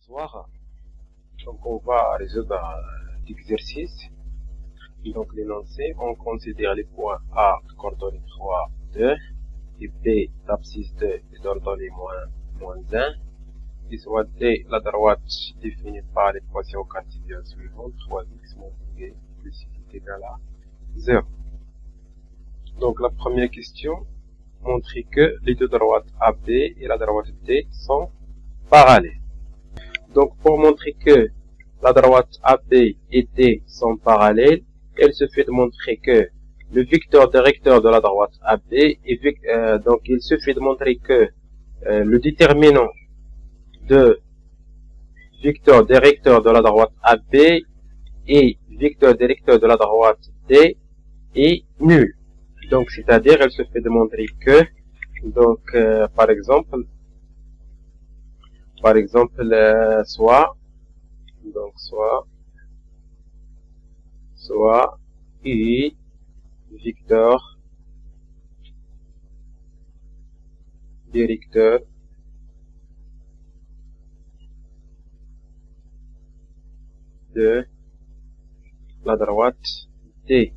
Bonsoir. Donc on va résoudre l'exercice. Donc l'énoncé, on considère les points A de coordonnées 3, 2 et B d'abscisse 2 et d'ordonnée moins 1. Et soit D, la droite définie par l'équation cartésienne suivante, 3x moins y plus x est égal à 0. Donc la première question, montrer que les deux droites AB et la droite D sont parallèles. Donc pour montrer que la droite AB et D sont parallèles, il suffit de montrer que le vecteur directeur de la droite AB est, donc il suffit de montrer que le déterminant de vecteur directeur de la droite AB et vecteur directeur de la droite D est nul. Donc c'est-à-dire il suffit de montrer que donc par exemple soit U vecteur directeur de la droite D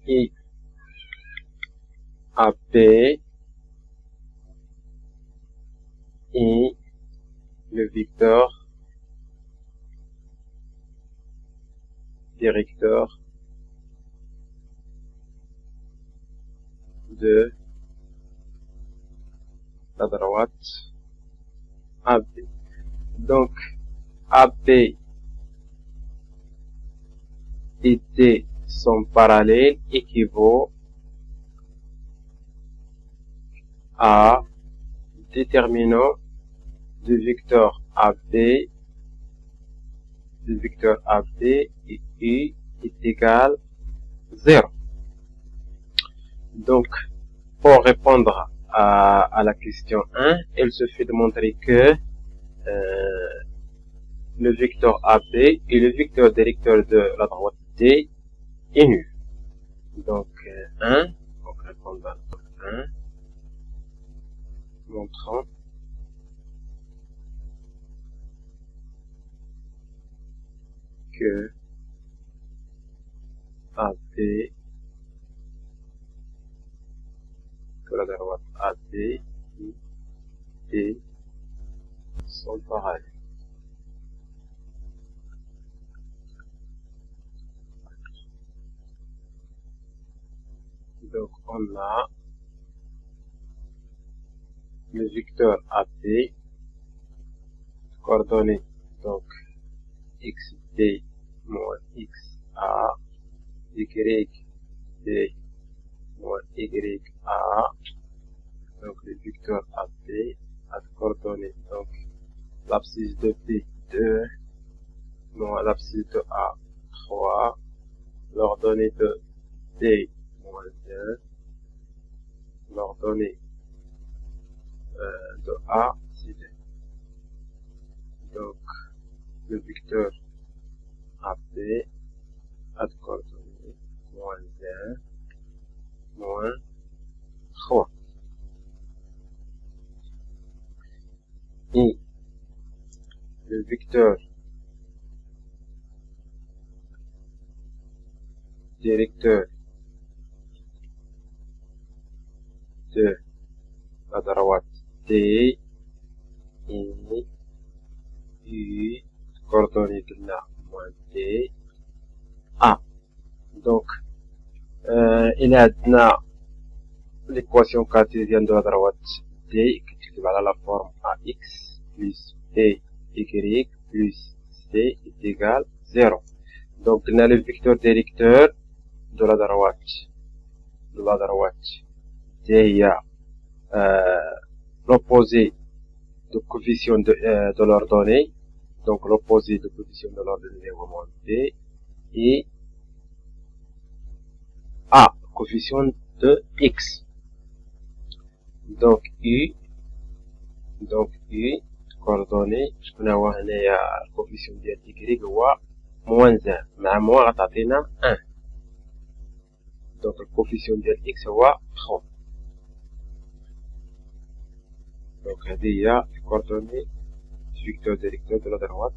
et AB et le vecteur directeur de la droite AB. Donc AB et D sont parallèles équivaut à déterminant du vecteur AB et U est égal 0. Donc pour répondre à la question 1, il suffit de montrer que le vecteur AB et le vecteur directeur de la droite D est nul. Donc 1, donc répondre à 1, montrant que AB, que la droite AB et D sont parallèles. Donc on a le vecteur AB, coordonnées donc xd moins xa, yd moins ya, donc le vecteur AB a coordonnées donc l'abscisse de B 2 moins l'abscisse de A 3, l'ordonnée de D moins 1, l'ordonnée de A c'est 2. Donc le vecteur AB a de coordonnées moins 1, moins 3. Et le vecteur directeur de la droite D et U coordonnées de la moins D A. Donc il y a l'équation cartésienne de la droite D qui est équivalent à la forme AX plus BY plus C est égal 0. Donc il y a le vecteur directeur de la droite D, il y a l'opposé de coefficient de l'ordonnée, donc l'opposé de coefficient de l'ordonnée moins B, et A, coefficient de X. Donc U, coordonnée, je peux avoir un coefficient de Y ou moins 1, mais moins à 1. Donc le coefficient de X ou 3. Donc il y a les coordonnées du vecteur directeur de la droite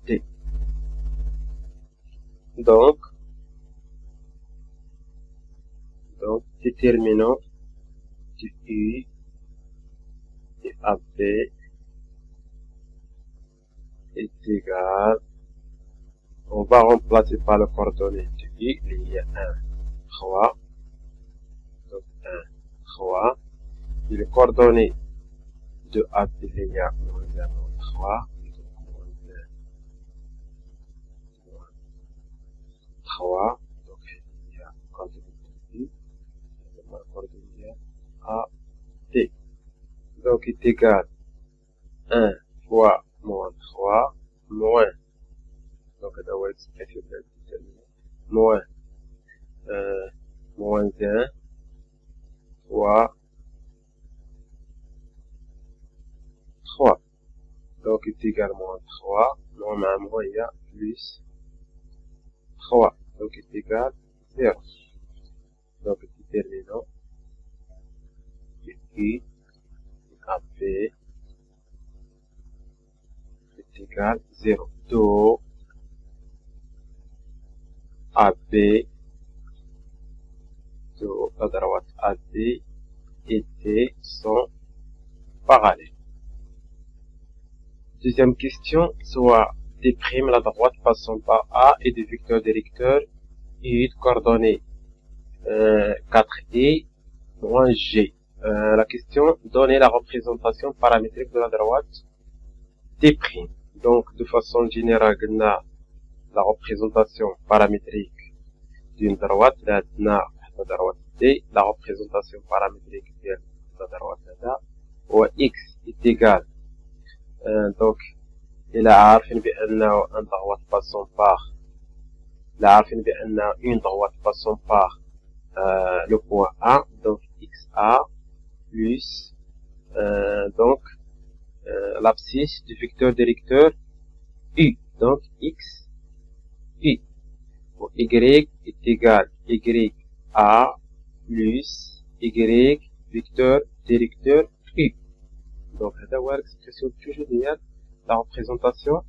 T. Donc déterminant de U et AB est égal, on va remplacer par le coordonnée de U, il y a 1, 3, donc 1, 3, et le coordonnée de AB, il y a moins 1, moins 3, donc moins 1, moins 3, donc il y a coordonnée de U, le coordonnée A, T. Donc est égal 1 fois moins 3, moins, donc d'avoir l'expression de déterminant, moins, moins 1 fois 3. Donc est égal moins 3, normalement il y a plus 3. Donc est égal 0. Donc déterminant de U AB est égal 0. Donc AB, de la droite AB et T sont parallèles. Deuxième question, soit D' la droite passant par A et des vecteurs directeurs et de coordonnées 4i moins G. La question, donner la représentation paramétrique de la droite D'. Donc, de façon générale, on a la représentation paramétrique d'une droite, la droite D, la représentation paramétrique de la droite D, où X est égal. Donc, il a une droite passant par, une droite passant par le point A, donc XA, plus, donc, l'abscisse du vecteur directeur U, donc X, U. Y est égal YA plus Y vecteur directeur U. Donc, on va voir l'expression toujours derrière la représentation.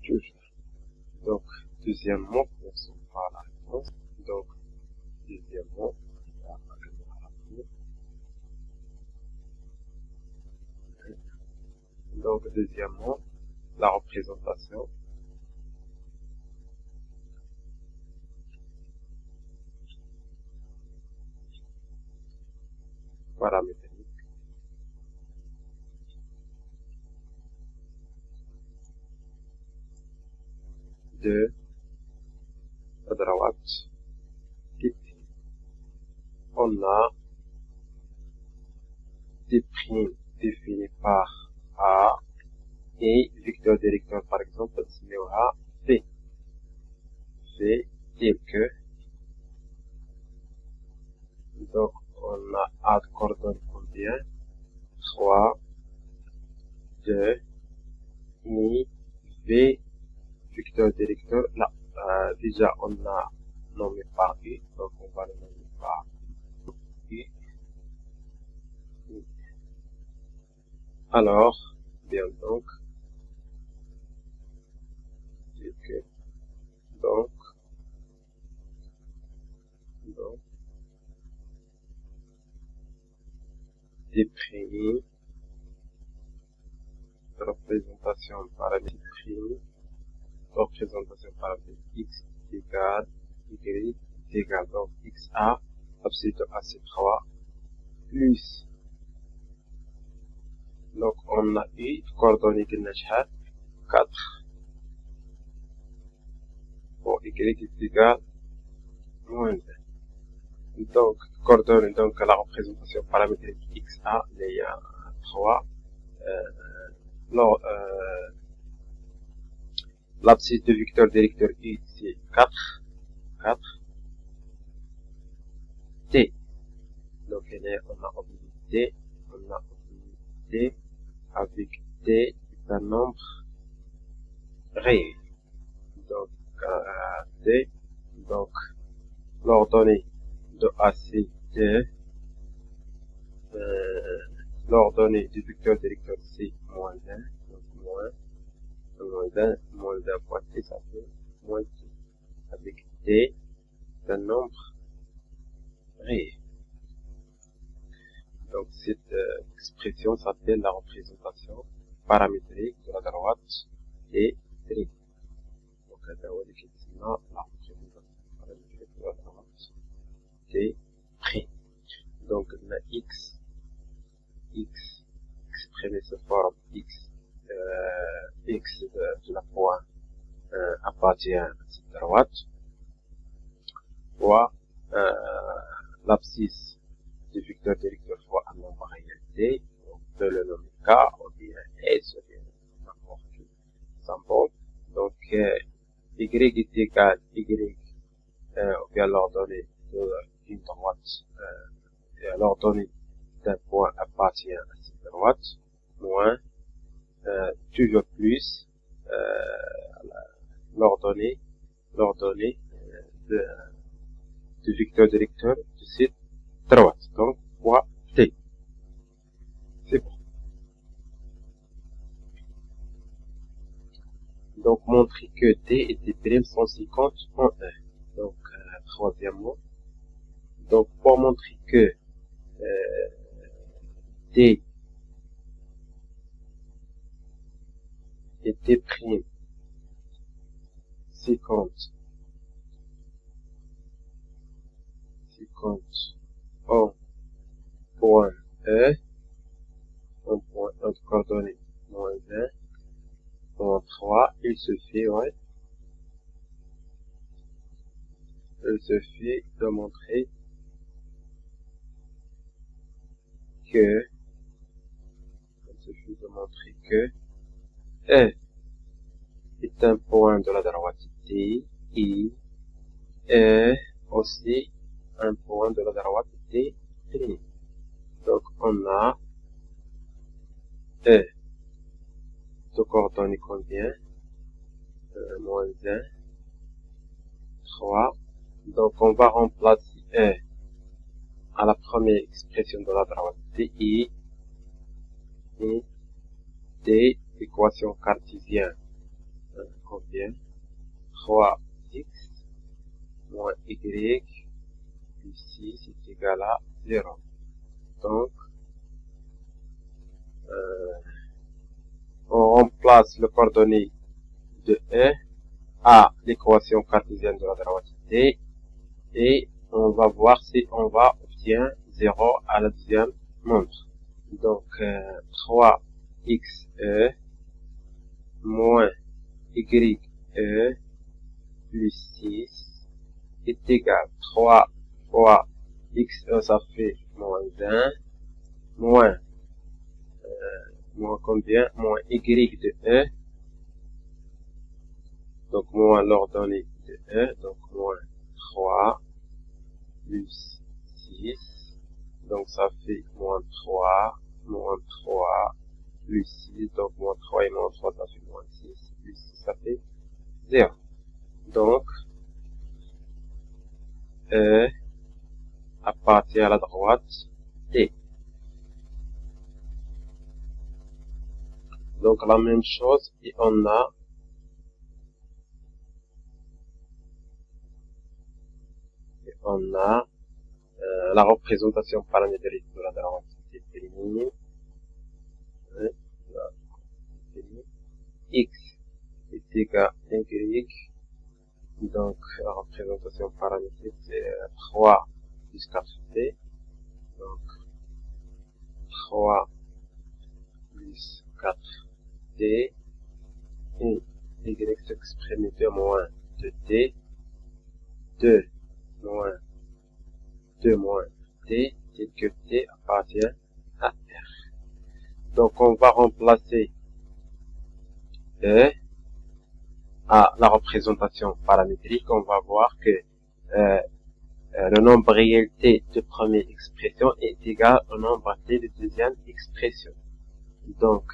Toujours. Donc, deuxièmement, on va la réponse. Donc, deuxièmement, la représentation paramétrique de la droite T. On a D' défini par A et vecteur directeur par exemple si on a V. V tel que, donc on a A de coordonnées combien 3, 2, I, V, vecteur directeur. Là, déjà on a nommé par U, donc on va le nommer par U. Alors, bien donc, déprime, représentation paramétrique, représentation paramétrique X égale Y égale donc XA, abscisse de AC3, plus, donc on a eu coordonnées de Najhat 4, pour Y est égal moins 1. Donc, coordonnées, donc la représentation paramétrique XA, il y a 3, l'abscisse de vecteur directeur U, c'est 4, T. Donc, on a obligé T, on a t avec t est un nombre réel. Donc, t, donc, l'ordonnée de AC de l'ordonnée du vecteur directeur c'est moins 1, donc moins 1 fois t, ça fait moins t. Avec t, c'est un nombre réel. Donc, cette expression s'appelle la représentation paramétrique de la droite et tri. Donc, la représentation paramétrique de la droite et tri. Donc, la x exprimée sous forme x de la point appartient à cette droite, fois l'abscisse du vecteur directeur fois un nombre réel t, on peut le nommer k, ou bien s, ou bien n'importe quel symbole. Donc, y est égal y, ou bien l'ordonnée d'une droite, l'ordonnée d'un point appartient à cette droite, moins, toujours plus, l'ordonnée du vecteur directeur de cette droite. Donc, fois t. C'est bon. Donc, montrer que t était prime 150 en 1. Donc, troisièmement. Donc, pour montrer que t était prime 50 en point E, en point entre coordonnées moins 1, moins 3, il se fait de montrer que E est un point de la droite T et E aussi un point de la droite T'. Donc on a E de coordonnées combien? Moins 1, 3. Donc on va remplacer E à la première expression de la droite T et T, équation cartésienne, combien? 3x moins y plus 6 est égal à 0. Donc, on remplace le coordonnée de E à l'équation cartésienne de la droite T et on va voir si on va obtenir 0 à la deuxième nombre. Donc, 3xe moins ye plus 6 est égal 3 fois xe, ça fait moins 1, moins combien? Moins y de e, donc moins l'ordonnée de e, donc moins 3 plus 6, donc ça fait moins 3 plus 6, donc moins 3 et moins 3 ça fait moins 6, plus 6 ça fait 0. Donc, E appartient à la droite T. Donc la même chose, et on a la représentation paramétrique de la droite T', x est égal à y, donc la représentation paramétrique c'est 3 plus 4t, donc 3 plus 4t, et y s'exprime 2 moins 2t, 2 moins t, tel que t appartient à R. Donc on va remplacer E à la représentation paramétrique. On va voir que le nombre réel t de première expression est égal au nombre t de deuxième expression. Donc,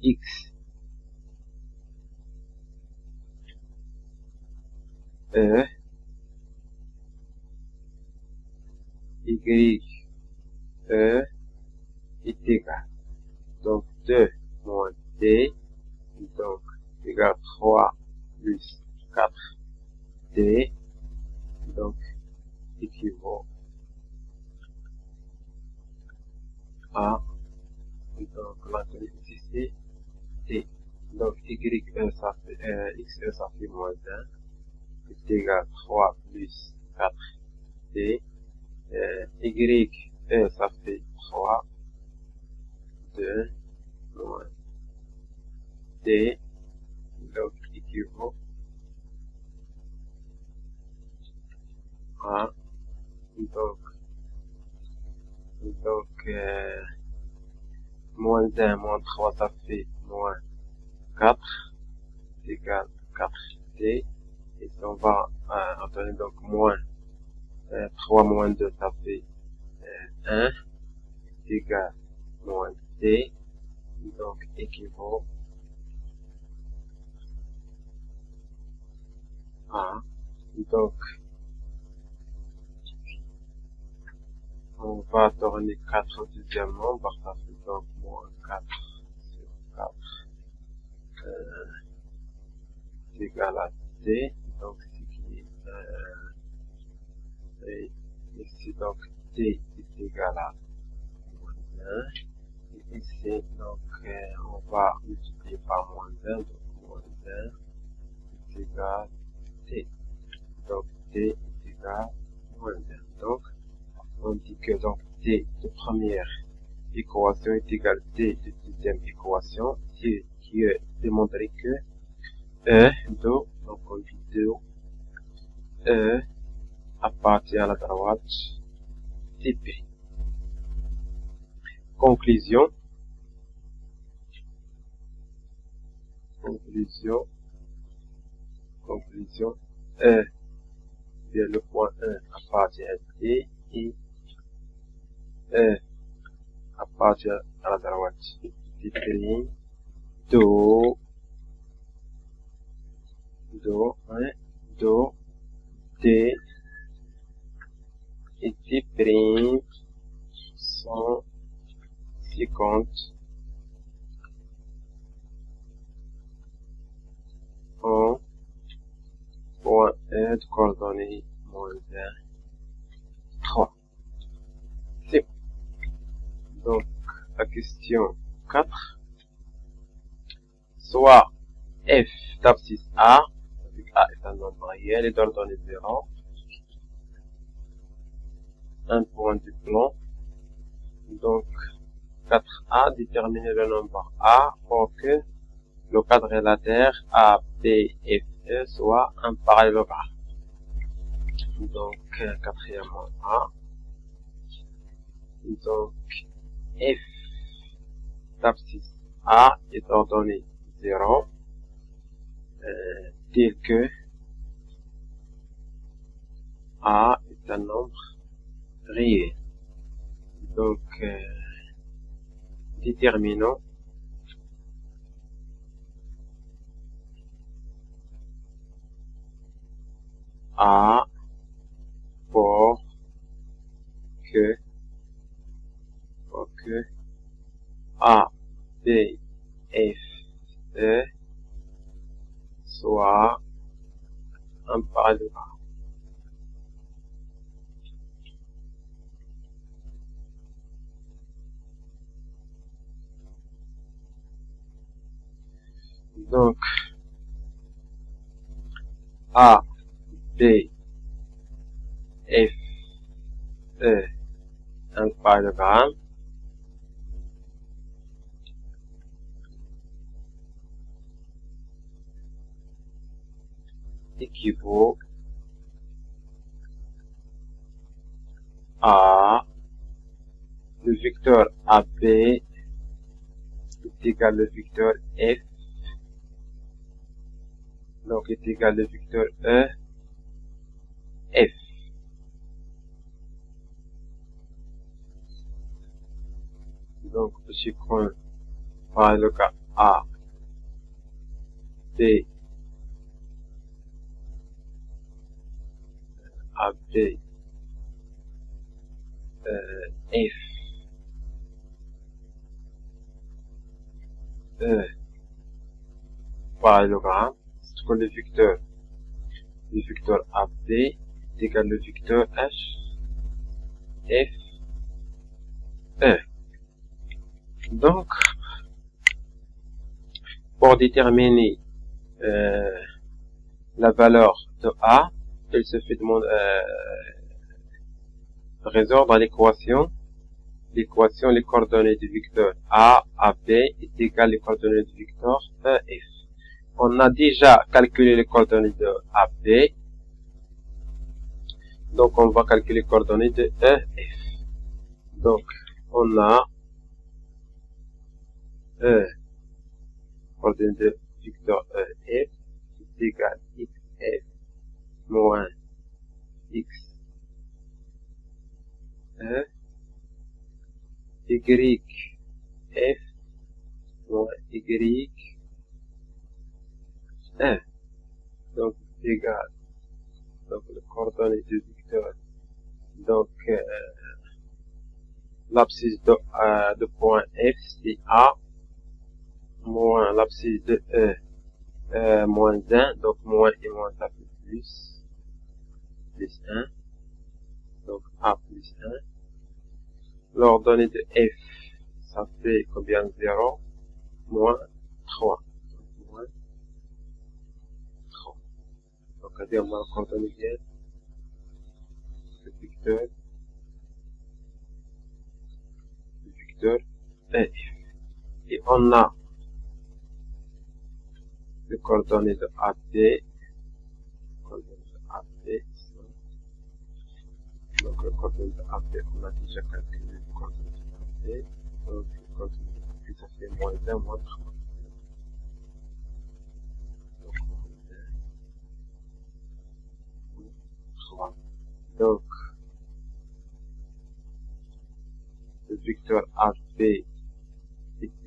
X, E, Y, E est égal. Donc, 2 moins D, donc, égale 3 plus 4 D, donc, équivaut à, donc, la ici, D. Donc, YE, ça fait, XE, ça fait moins 1, est égal 3 plus 4 D, YE, ça fait 3, 2, moins D, donc, équivaut à, donc, moins 1, moins 3, ça fait moins 4, égale 4D, et on va obtenir donc moins 3 moins 2, ça fait 1, égale moins D, donc équivaut à, donc on va tourner 4 au deuxième nombre, ça fait donc moins 4 sur 4 est égal à D, donc ce qui est ici, donc D est égal à moins 1, et ici, donc on va multiplier par moins 1, donc moins 1 est égal à D, donc D est égal à moins 1, donc on dit que donc D de première équation est égal à D de deuxième équation, qui est démontré que E do, donc on dit do, E appartient à la droite TP. Conclusion, E vers le point 1 appartient à D et E appartient à la droite TP. Do, D et T' sont 50 en point E de coordonnées moins 1, 3. C'est bon. Donc, la question 4. Soit f d'abscisse A, avec A est un nombre réel et d'ordonnée 0, un point du plan. Donc, 4A, déterminer le nombre A pour que le quadrilatère A, B, F, E soit un parallélogramme. Donc, quatrièmement A. Donc, f d'abscisse A est ordonnée 0, tel que A est un nombre réel. Donc, déterminons A pour que A, B, F, E soit un parallélogramme. Donc, A, B, F, E, un parallélogramme. Équivaut à le vecteur AB est égal au vecteur F, donc est égal au vecteur E, F. Donc, petit coin, par le cas A, B, A, B, F, E, parallélogramme, c'est que le vecteur AB est égal le vecteur H, F, E. Donc, pour déterminer la valeur de A, il se fait résoudre l'équation, les coordonnées du vecteur A, AB est égal les coordonnées du vecteur E, F. On a déjà calculé les coordonnées de AB, donc on va calculer les coordonnées de E, F. Donc, on a E, coordonnées de vecteur E, F, est égal XF moins X, E, Y, F moins Y, E. Donc, égal, donc, les coordonnées du vecteur, donc, l'abscisse de point F, c'est A, moins l'abscisse de E, moins 1, donc moins et moins ça fait plus 1, donc A plus 1. L'ordonnée de F, ça fait combien? 0, moins 3. Donc, moins 3. Donc, on va moins coordonner bien le vecteur F. Et on a les coordonnées de AB, donc le coordonnées de AB, on a déjà calculé les coordonnées de AB, donc les coordonnées de AB, ça fait moins 1, moins 3. Donc, moins 1, 3. Donc, le vecteur AB est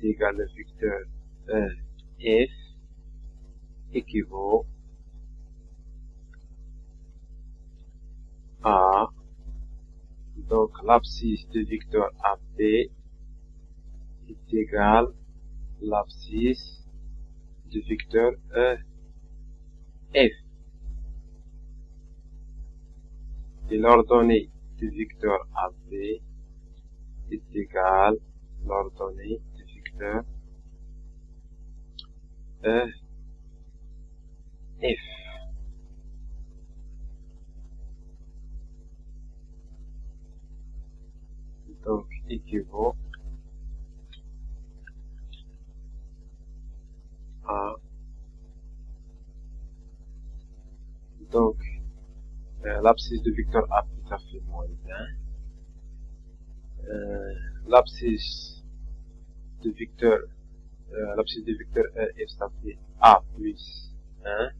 égal au vecteur F équivaut à, donc l'abscisse du vecteur AB est égal à l'abscisse du vecteur F. Et l'ordonnée du vecteur AB est égal à l'ordonnée du vecteur F. Donc, équivaut à, donc, l'abscisse du vecteur AB, ça fait moins 1. L'abscisse du vecteur F, ça fait A plus 1.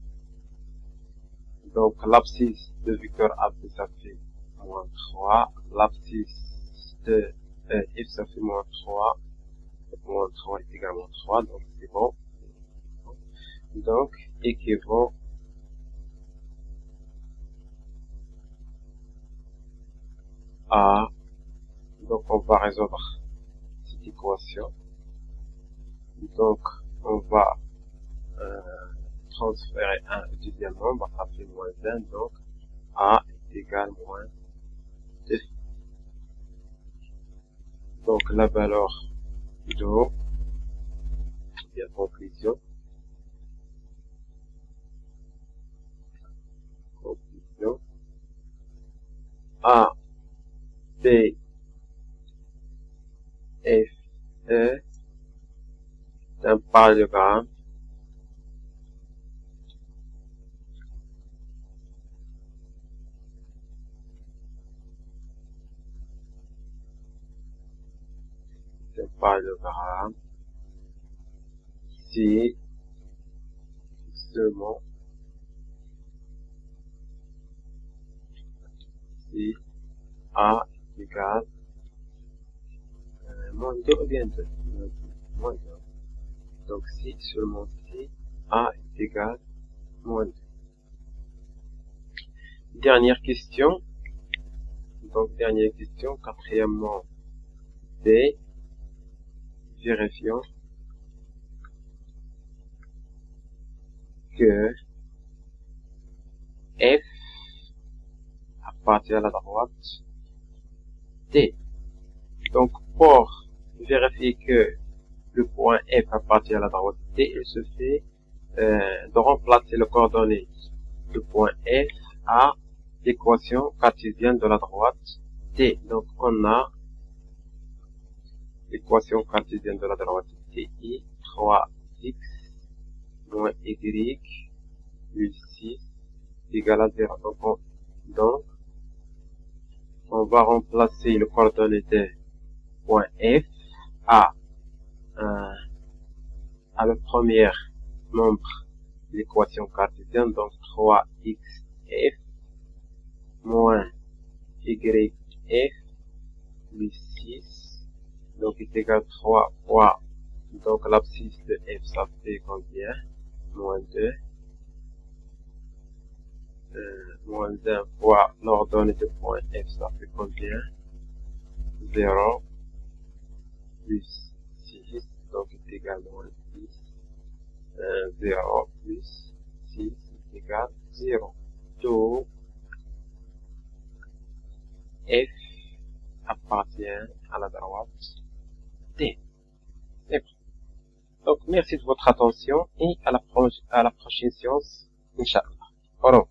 Donc, l'abscisse de vecteur AB, ça fait moins 3. L'abscisse de F, ça fait moins 3. Donc, moins 3 est égal à moins 3. Donc, c'est bon. Donc, équivaut à, donc, on va résoudre cette équation. Donc, on va transférer un au deuxième nombre, ça fait moins 1, donc A est égal à moins 2. Donc, la valeur d'eau, bien conclusion, A, B, F, E, c'est un parallélogramme. C'est un parallélogramme. Si seulement si A est égal moins 2 ou bien 2. Moins 2. Donc si seulement si A est égal à moins 2. Dernière question. Donc dernière question, quatrièmement B. Vérifions que F appartient à la droite T. Donc pour vérifier que le point F appartient à la droite T, il se fait de remplacer le coordonnée du point F à l'équation cartésienne de la droite T. Donc on a l'équation cartésienne de la droite TI 3x moins y plus 6 égale à 0. Donc on va remplacer le coordonnée de point F à le premier membre de l'équation cartésienne, donc 3xf moins yf plus 6, donc est égal à 3 fois, donc l'abscisse de f ça fait combien? Moins 2, moins 1 fois l'ordonnée de point f ça fait combien? 0 plus 6, donc est égal à moins 6. 0 plus 6 est égal à 0. Donc, F appartient à la droite T. C'est bon. Donc, merci de votre attention et à la prochaine séance, Inch'Allah. Au revoir.